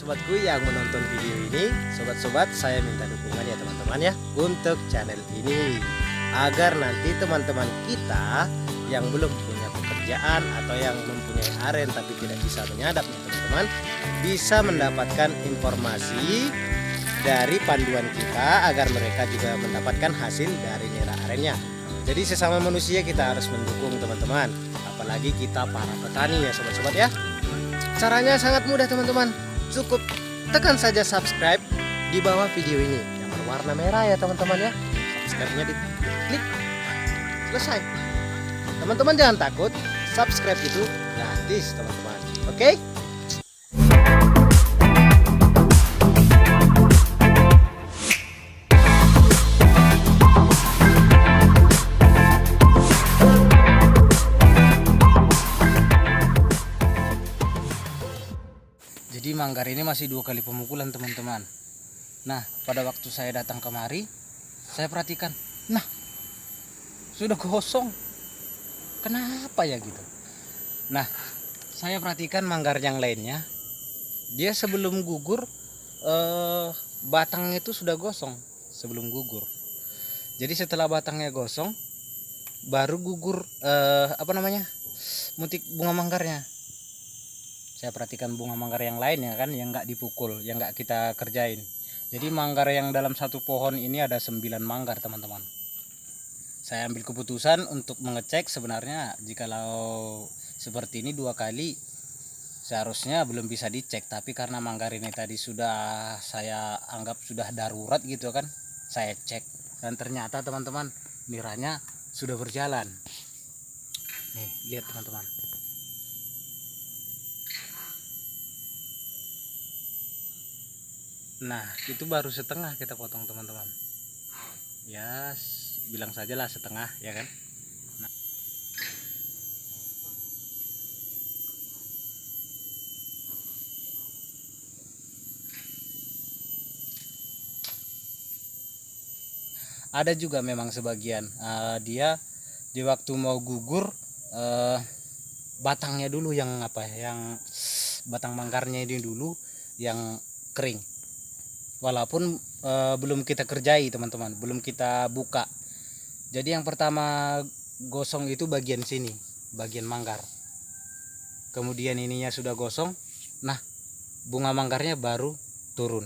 sobat-sobatku yang menonton video ini. Sobat-sobat, saya minta dukungan ya teman-teman ya untuk channel ini, agar nanti teman-teman kita yang belum punya pekerjaan atau yang mempunyai aren tapi tidak bisa menyadap ya teman-teman, bisa mendapatkan informasi dari panduan kita agar mereka juga mendapatkan hasil dari nira arennya. Jadi sesama manusia kita harus mendukung teman-teman, apalagi kita para petani ya sobat-sobat ya. Caranya sangat mudah teman-teman, cukup tekan saja subscribe di bawah video ini yang berwarna merah ya teman-teman ya. Subscribe-nya diklik, selesai. Teman-teman jangan takut, subscribe itu gratis teman-teman. Oke? Jadi manggar ini masih 2 kali pemukulan teman-teman. Nah, pada waktu saya datang kemari, saya perhatikan, nah sudah gosong. Kenapa ya gitu? Nah, saya perhatikan manggar yang lainnya, dia sebelum gugur batangnya itu sudah gosong sebelum gugur. Jadi setelah batangnya gosong, baru gugur mutik bunga manggarnya. Saya perhatikan bunga manggar yang lain ya kan, yang nggak dipukul, yang nggak kita kerjain. Jadi manggar yang dalam satu pohon ini ada 9 manggar teman-teman. Saya ambil keputusan untuk mengecek, sebenarnya jikalau seperti ini 2 kali seharusnya belum bisa dicek, tapi karena manggar ini tadi sudah saya anggap sudah darurat gitu kan, saya cek dan ternyata teman-teman niranya sudah berjalan. Nih lihat teman-teman. Nah itu baru setengah kita potong teman-teman ya, bilang sajalah setengah ya kan. Nah, ada juga memang sebagian dia di waktu mau gugur batangnya dulu yang batang manggarnya ini dulu yang kering, walaupun belum kita kerjai teman-teman, belum kita buka. Jadi yang pertama gosong itu bagian sini, bagian manggar. Kemudian ininya sudah gosong, nah bunga manggarnya baru turun.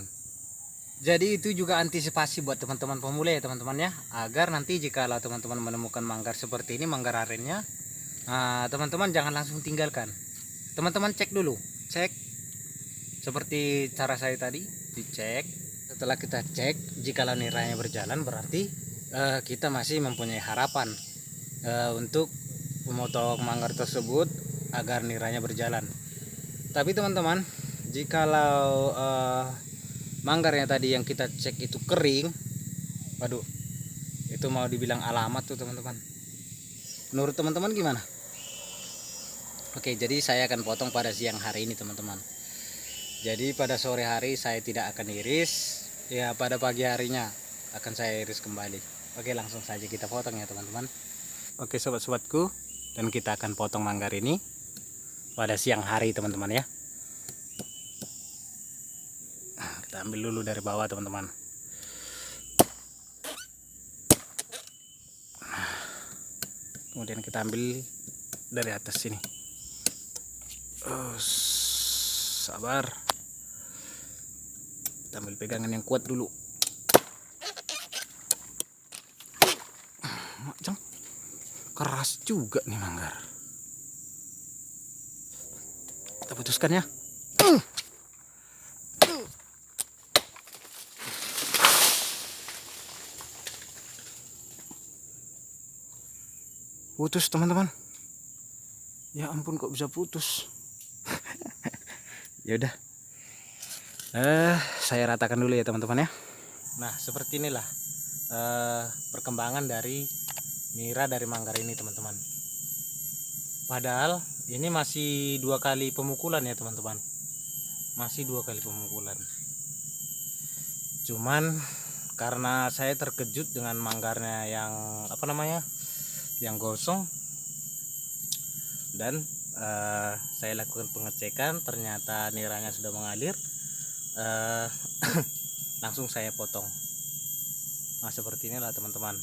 Jadi itu juga antisipasi buat teman-teman pemula ya teman-teman ya, agar nanti jika teman-teman menemukan manggar seperti ini, manggar arennya, teman-teman jangan langsung tinggalkan. Teman-teman cek dulu, cek seperti cara saya tadi, dicek. Setelah kita cek, jika niranya berjalan, berarti kita masih mempunyai harapan untuk memotong manggar tersebut agar niranya berjalan. Tapi teman-teman, jikalau manggarnya tadi yang kita cek itu kering, waduh, itu mau dibilang alamat tuh teman-teman. Menurut teman-teman gimana? Oke, jadi saya akan potong pada siang hari ini teman-teman. Jadi pada sore hari saya tidak akan iris, ya pada pagi harinya akan saya iris kembali. Oke, langsung saja kita potong ya teman-teman. Oke sobat-sobatku, dan kita akan potong manggar ini pada siang hari teman-teman ya. Nah, kita ambil dulu dari bawah teman-teman. Kemudian kita ambil dari atas sini. Sabar, kita ambil pegangan yang kuat dulu. Macam keras juga nih manggar. Kita putuskan ya. Putus teman-teman. Ya ampun, kok bisa putus. Ya udah. Saya ratakan dulu ya teman-teman ya. Nah, seperti inilah perkembangan dari nira dari manggar ini teman-teman. Padahal ini masih 2 kali pemukulan ya teman-teman. Masih 2 kali pemukulan. Cuman karena saya terkejut dengan manggarnya yang yang gosong, dan saya lakukan pengecekan, ternyata niranya sudah mengalir. eh, langsung saya potong. Nah seperti inilah teman-teman.